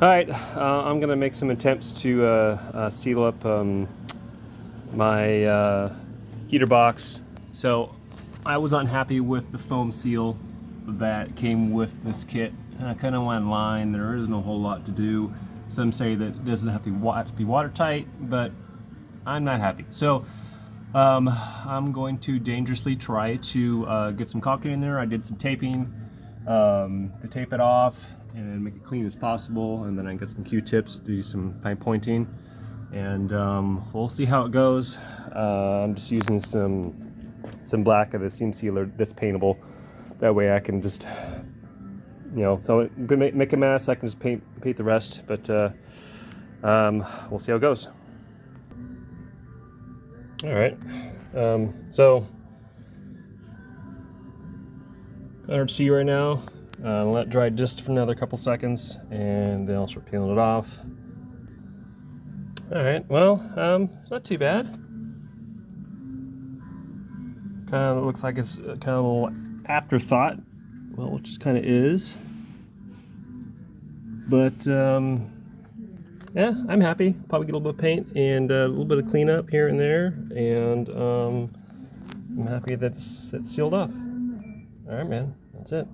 Alright, I'm going to make some attempts to seal up my heater box. So I was unhappy with the foam seal that came with this kit. I kind of went online. There isn't a whole lot to do. Some say that it doesn't have to be watertight, but I'm not happy. So I'm going to dangerously try to get some caulking in there. I did some taping to tape it off and make it clean as possible, and then I get some Q-tips to do some fine pointing, and we'll see how it goes. I'm just using some black of the seam sealer that's paintable. That way I can just, so it make a mess, I can just paint the rest, but we'll see how it goes. All right, so under C right now. Let it dry just for another couple seconds, and then I'll start peeling it off. All right, well, not too bad. Kind of looks like it's kind of a little afterthought, well, which kind of is. But yeah, I'm happy. Probably get a little bit of paint and a little bit of cleanup here and there, and I'm happy that it's sealed off. All right, man, that's it.